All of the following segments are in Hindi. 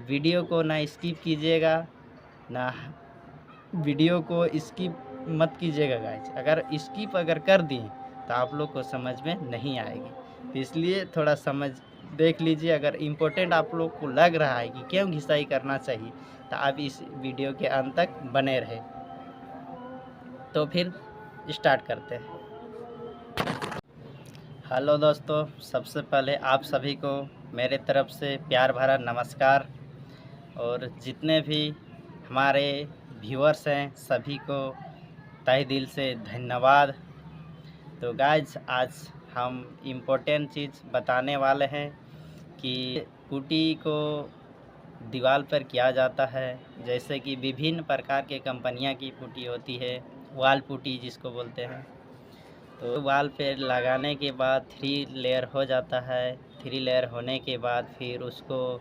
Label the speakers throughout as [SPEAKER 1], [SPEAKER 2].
[SPEAKER 1] वीडियो को ना स्किप कीजिएगा, ना वीडियो को स्किप मत कीजिएगा गाइज। अगर स्किप कर दिए तो आप लोग को समझ में नहीं आएगी, तो इसलिए थोड़ा समझ देख लीजिए। अगर इम्पोर्टेंट आप लोग को लग रहा है कि क्यों घिसाई करना चाहिए, तो आप इस वीडियो के अंत तक बने रहे। तो फिर स्टार्ट करते हैं। हेलो दोस्तों, सबसे पहले आप सभी को मेरे तरफ से प्यार भरा नमस्कार, और जितने भी हमारे व्यूअर्स हैं सभी को तहे दिल से धन्यवाद। तो गाइज, आज हम इम्पोर्टेंट चीज़ बताने वाले हैं कि पुट्टी को दीवार पर किया जाता है। जैसे कि विभिन्न प्रकार के कंपनियां की पुट्टी होती है, वॉल पुट्टी जिसको बोलते हैं। तो वॉल पे लगाने के बाद 3 लेयर हो जाता है। 3 लेयर होने के बाद फिर उसको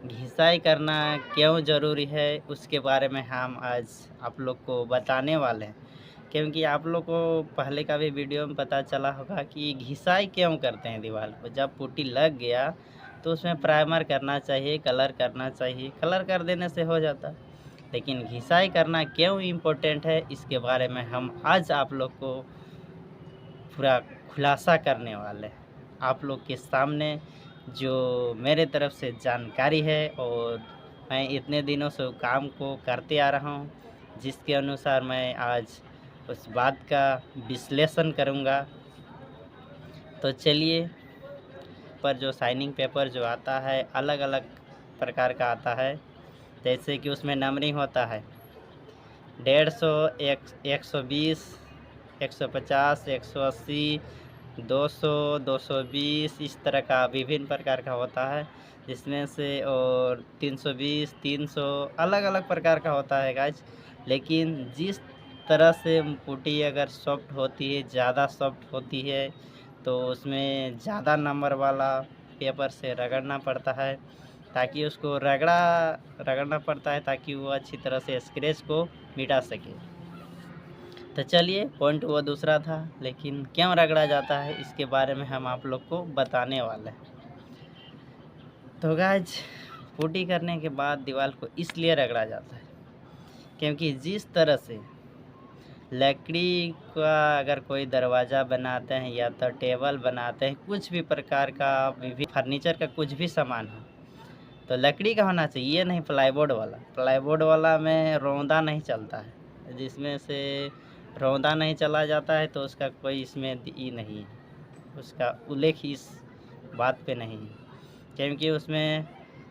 [SPEAKER 1] घिसाई करना क्यों ज़रूरी है, उसके बारे में हम आज आप लोग को बताने वाले हैं। क्योंकि आप लोग को पहले का भी वीडियो में पता चला होगा कि घिसाई क्यों करते हैं दीवार को। जब पुट्टी लग गया तो उसमें प्राइमर करना चाहिए, कलर करना चाहिए। कलर कर देने से हो जाता है, लेकिन घिसाई करना क्यों इम्पोर्टेंट है, इसके बारे में हम आज आप लोग को पूरा खुलासा करने वाले हैं। आप लोग के सामने जो मेरे तरफ से जानकारी है, और मैं इतने दिनों से काम को करते आ रहा हूँ, जिसके अनुसार मैं आज उस बात का विश्लेषण करूँगा। तो चलिए, पर जो शाइनिंग पेपर जो आता है अलग अलग प्रकार का आता है। जैसे कि उसमें नंबरिंग होता है 150, 120, 150, 180, 200, 220, इस तरह का विभिन्न प्रकार का होता है। जिसमें से और 320, 300 अलग अलग प्रकार का होता है गाइज। लेकिन जिस तरह से पुट्टी अगर सॉफ्ट होती है, ज़्यादा सॉफ्ट होती है, तो उसमें ज़्यादा नंबर वाला पेपर से रगड़ना पड़ता है, ताकि उसको रगड़ना पड़ता है ताकि वो अच्छी तरह से स्क्रैच को मिटा सके। तो चलिए, पॉइंट वो दूसरा था, लेकिन क्यों रगड़ा जाता है इसके बारे में हम आप लोग को बताने वाले हैं। तो गाइज, पुट्टी करने के बाद दीवार को इसलिए रगड़ा जाता है क्योंकि जिस तरह से लकड़ी का अगर कोई दरवाज़ा बनाते हैं या तो टेबल बनाते हैं, कुछ भी प्रकार का विभिन्न फर्नीचर का कुछ भी सामान हो, तो लकड़ी का होना चाहिए, ये नहीं प्लाईवुड वाला। प्लाईवुड वाला में रौंदा नहीं चलता है, जिसमें से रौंदा नहीं चला जाता है तो उसका कोई इसमें ई नहीं है, उसका उल्लेख इस बात पे नहीं है। क्योंकि उसमें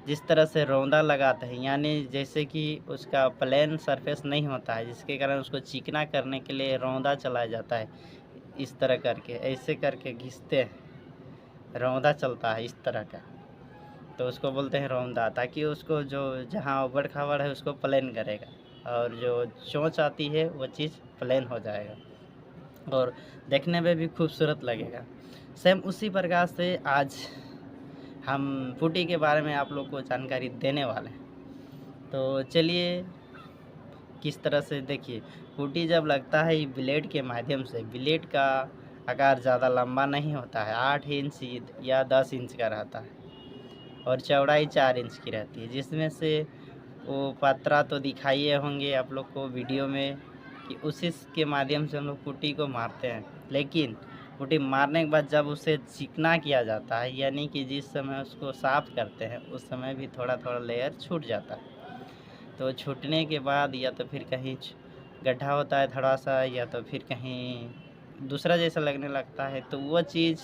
[SPEAKER 1] जिस तरह से रौंदा लगाते हैं, यानी जैसे कि उसका प्लेन सरफेस नहीं होता है, जिसके कारण उसको चिकना करने के लिए रौंदा चलाया जाता है। इस तरह करके, ऐसे करके घिसते हैं, रौंदा चलता है इस तरह का, तो उसको बोलते हैं रौंदा। ताकि उसको जो जहाँ उबड़ खाबड़ है उसको प्लेन करेगा, और जो चोंच आती है वो चीज़ प्लेन हो जाएगा, और देखने में भी खूबसूरत लगेगा। सेम उसी प्रकार से आज हम पुट्टी के बारे में आप लोग को जानकारी देने वाले हैं। तो चलिए, किस तरह से देखिए, पुट्टी जब लगता है ब्लेड के माध्यम से, ब्लेड का आकार ज़्यादा लंबा नहीं होता है, 8 इंच या 10 इंच का रहता है, और चौड़ाई 4 इंच की रहती है। जिसमें से वो पतरा तो दिखाइए होंगे आप लोग को वीडियो में कि उसी के माध्यम से हम लोग पुट्टी को मारते हैं। लेकिन पुट्टी मारने के बाद जब उसे चिकना किया जाता है, यानी कि जिस समय उसको साफ़ करते हैं उस समय भी थोड़ा थोड़ा लेयर छूट जाता है। तो छूटने के बाद या तो फिर कहीं गड्ढा होता है थोड़ा सा, या तो फिर कहीं दूसरा जैसा लगने लगता है, तो वो चीज़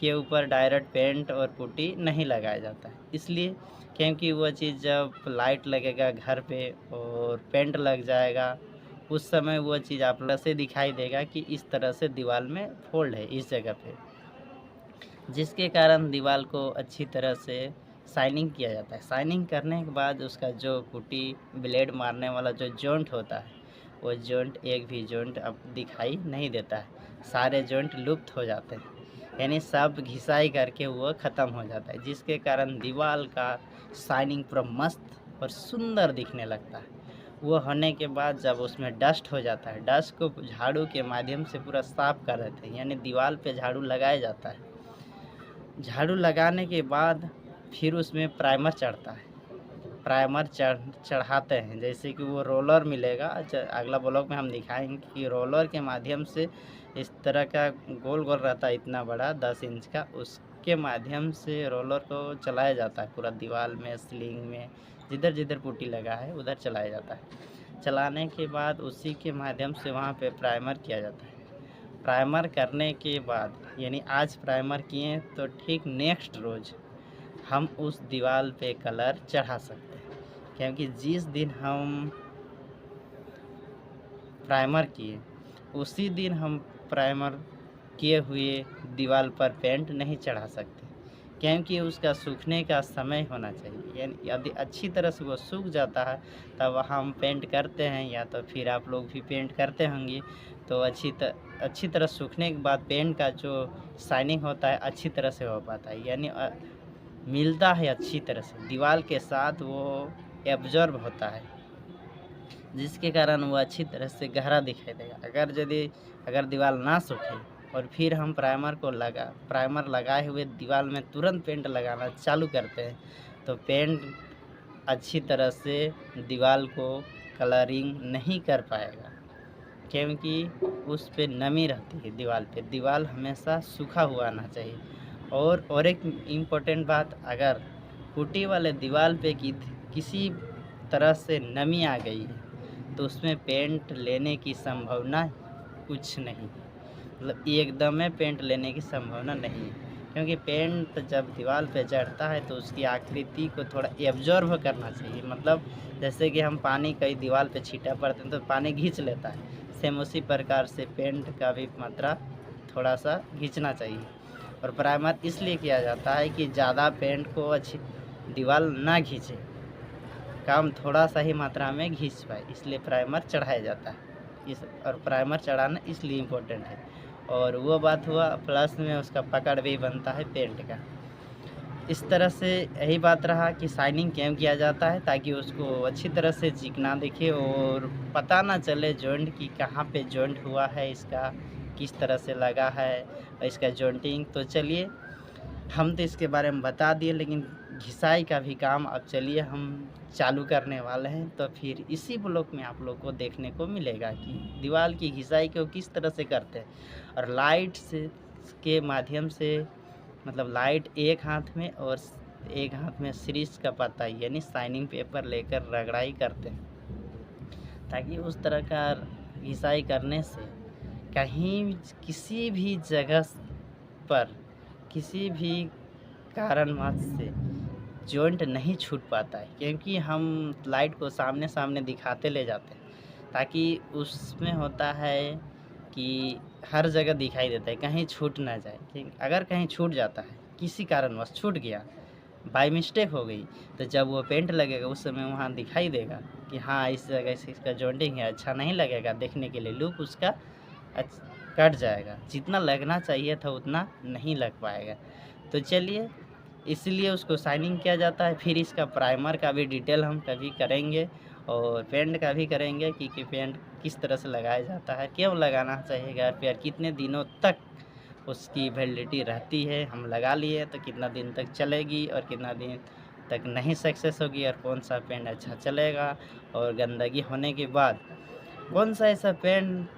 [SPEAKER 1] के ऊपर डायरेक्ट पेंट और पुट्टी नहीं लगाया जाता है। इसलिए क्योंकि वो चीज़ जब लाइट लगेगा घर पे और पेंट लग जाएगा, उस समय वो चीज़ आप लोग से दिखाई देगा कि इस तरह से दीवार में फोल्ड है इस जगह पे, जिसके कारण दीवार को अच्छी तरह से शाइनिंग किया जाता है। शाइनिंग करने के बाद उसका जो पुट्टी ब्लेड मारने वाला जो जॉइंट होता है, वो जॉइंट एक भी जॉइंट अब दिखाई नहीं देता है, सारे जॉइंट लुप्त हो जाते हैं, यानी सब घिसाई करके वो ख़त्म हो जाता है, जिसके कारण दीवार का शाइनिंग पूरा मस्त और सुंदर दिखने लगता है। वो होने के बाद जब उसमें डस्ट हो जाता है, डस्ट को झाड़ू के माध्यम से पूरा साफ़ कर देते हैं, यानी दीवार पे झाड़ू लगाया जाता है। झाड़ू लगाने के बाद फिर उसमें प्राइमर चढ़ता है, प्राइमर चढ़ाते हैं, जैसे कि वो रोलर मिलेगा। अगला ब्लॉग में हम दिखाएंगे कि रोलर के माध्यम से इस तरह का गोल गोल रहता है इतना बड़ा 10 इंच का, उसके माध्यम से रोलर को चलाया जाता है पूरा दीवार में, सीलिंग में, जिधर जिधर पुट्टी लगा है उधर चलाया जाता है। चलाने के बाद उसी के माध्यम से वहाँ पे प्राइमर किया जाता है। प्राइमर करने के बाद यानी आज प्राइमर किए तो ठीक नेक्स्ट रोज़ हम उस दीवार पे कलर चढ़ा सकते हैं, क्योंकि जिस दिन हम प्राइमर किए उसी दिन हम प्राइमर किए हुए दीवार पर पेंट नहीं चढ़ा सकते, क्योंकि उसका सूखने का समय होना चाहिए। यानी यदि अच्छी तरह से वो सूख जाता है तब हम पेंट करते हैं, या तो फिर आप लोग भी पेंट करते होंगे, तो अच्छी तरह सूखने के बाद पेंट का जो शाइनिंग होता है अच्छी तरह से हो पाता है, यानी मिलता है अच्छी तरह से दीवार के साथ, वो एब्जॉर्ब होता है, जिसके कारण वो अच्छी तरह से गहरा दिखाई देगा। अगर दीवार ना सूखे और फिर हम प्राइमर लगाए हुए दीवार में तुरंत पेंट लगाना चालू करते हैं तो पेंट अच्छी तरह से दीवार को कलरिंग नहीं कर पाएगा, क्योंकि उस पे नमी रहती है दीवार पे। दीवार हमेशा सूखा हुआ आना चाहिए। और एक इम्पोर्टेंट बात, अगर पुट्टी वाले दीवार पे किसी तरह से नमी आ गई है तो उसमें पेंट लेने की संभावना कुछ नहीं, मतलब एकदम में पेंट लेने की संभावना नहीं है, क्योंकि पेंट जब दीवार पे चढ़ता है तो उसकी आकृति को थोड़ा एब्जॉर्ब करना चाहिए। मतलब जैसे कि हम पानी कई दीवार पे छींटा पड़ते हैं तो पानी खींच लेता है, सेम उसी प्रकार से पेंट का भी मात्रा थोड़ा सा खींचना चाहिए। और प्राइमर इसलिए किया जाता है कि ज़्यादा पेंट को अच्छी दीवार ना खींचे, काम थोड़ा सा ही मात्रा में खींच पाए, इसलिए प्राइमर चढ़ाया जाता है। और प्राइमर चढ़ाना इसलिए इम्पोर्टेंट है। और वो बात हुआ, प्लस में उसका पकड़ भी बनता है पेंट का। इस तरह से यही बात रहा कि शाइनिंग क्यों किया जाता है, ताकि उसको अच्छी तरह से चिकना दिखे और पता ना चले जॉइंट की कहाँ पे जॉइंट हुआ है, इसका किस तरह से लगा है, और इसका जॉइंटिंग। तो चलिए, हम तो इसके बारे में बता दिए, लेकिन घिसाई का भी काम अब चलिए हम चालू करने वाले हैं। तो फिर इसी ब्लॉग में आप लोग को देखने को मिलेगा कि दीवार की घिसाई को किस तरह से करते हैं। और लाइट से के माध्यम से, मतलब लाइट एक हाथ में और एक हाथ में सीरीज का पत्ता यानी शाइनिंग पेपर लेकर रगड़ाई करते हैं, ताकि उस तरह का घिसाई करने से कहीं किसी भी जगह पर किसी भी कारणवश से जॉइंट नहीं छूट पाता है, क्योंकि हम लाइट को सामने सामने दिखाते ले जाते हैं, ताकि उसमें होता है कि हर जगह दिखाई देता है, कहीं छूट ना जाए। क्योंकि अगर कहीं छूट जाता है, किसी कारणवश छूट गया, बाय मिस्टेक हो गई, तो जब वो पेंट लगेगा उस समय वहाँ दिखाई देगा कि हाँ इस जगह से इसका जॉइंटिंग है, अच्छा नहीं लगेगा देखने के लिए, लुक उसका कट जाएगा, जितना लगना चाहिए था उतना नहीं लग पाएगा। तो चलिए, इसलिए उसको शाइनिंग किया जाता है। फिर इसका प्राइमर का भी डिटेल हम कभी करेंगे और पेंट का भी करेंगे कि पेंट किस तरह से लगाया जाता है, क्यों लगाना चाहिए घर पे, और कितने दिनों तक उसकी वैलिडिटी रहती है। हम लगा लिए तो कितना दिन तक चलेगी और कितना दिन तक नहीं सक्सेस होगी, और कौन सा पेंट अच्छा चलेगा, और गंदगी होने के बाद कौन सा ऐसा पेंट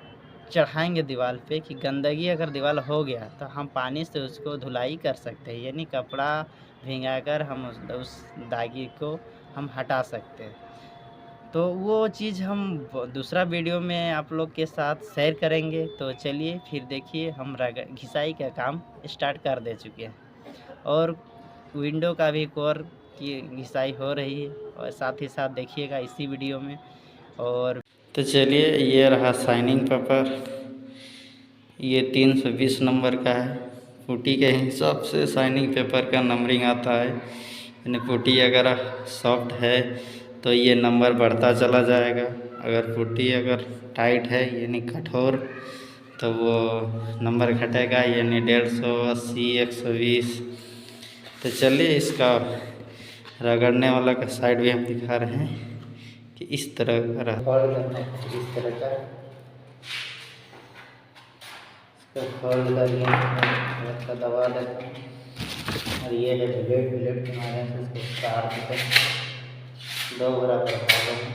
[SPEAKER 1] चढ़ाएंगे दीवार पे कि गंदगी अगर दीवार हो गया तो हम पानी से उसको धुलाई कर सकते हैं, यानी कपड़ा भिंगाकर हम उस दागी को हम हटा सकते हैं। तो वो चीज़ हम दूसरा वीडियो में आप लोग के साथ शेयर करेंगे। तो चलिए फिर देखिए, हम घिसाई का काम स्टार्ट कर दे चुके हैं, और विंडो का भी कोर की घिसाई हो रही है, और साथ ही साथ देखिएगा इसी वीडियो में। और तो चलिए, ये रहा शाइनिंग पेपर, ये 320 नंबर का है। पुट्टी के हिसाब से शाइनिंग पेपर का नंबरिंग आता है, यानी पुट्टी अगर सॉफ्ट है तो ये नंबर बढ़ता चला जाएगा, अगर पुट्टी अगर टाइट है यानी कठोर तो वो नंबर घटेगा, यानी 150, 80, 120। तो चलिए, इसका रगड़ने वाला का साइड भी हम दिखा रहे हैं कि इस तरह का रहा, इस तरह का फोल्ड करके दबा देते हैं, और ये है ब्लेड के माध्यम से इसको काट देते हैं। 2 बराबर भागों में।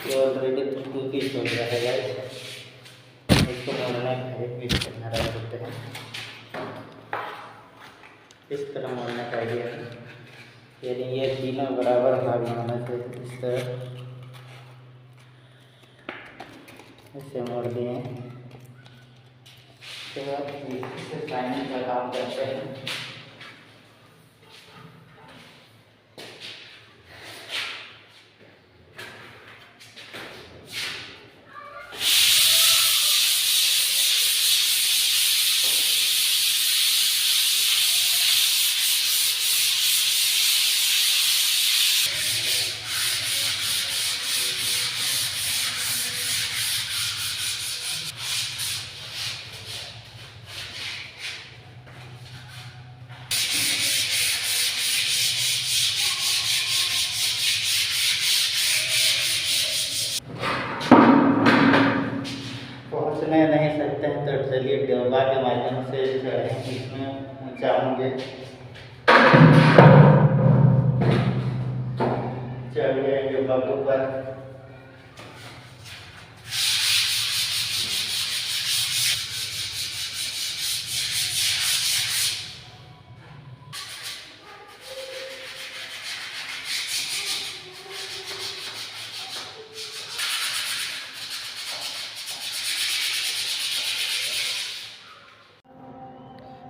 [SPEAKER 1] ये ऑलरेडी 2 पीस हो गया है गाइस। इसको मोड़ना है, एक पीस करना रहते हैं। इस तरह मोड़ने का आइडिया है, यानी ये तीनों बराबर भाग में होना चाहिए। इस तरह इसे मोड़ दिए। उसके बाद इसे लाइनिंग का काम करते हैं। पहुँचने नहीं सकते हैं तो चलिए डब्बा के माध्यम से चढ़ें, इसमें जाऊँगे। चढ़ गए डब्बा के ऊपर।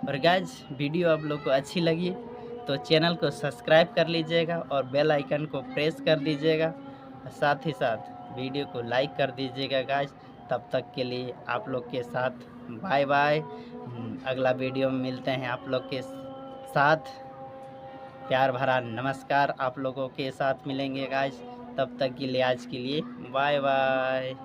[SPEAKER 1] और गाइज वीडियो आप लोग को अच्छी लगी तो चैनल को सब्सक्राइब कर लीजिएगा और बेल आइकन को प्रेस कर दीजिएगा। साथ ही साथ वीडियो को लाइक कर दीजिएगा गाइज। तब तक के लिए आप लोग के साथ बाय बाय। अगला वीडियो में मिलते हैं आप लोग के साथ। प्यार भरा नमस्कार आप लोगों के साथ मिलेंगे गाइज। तब तक के लिए आज के लिए बाय बाय।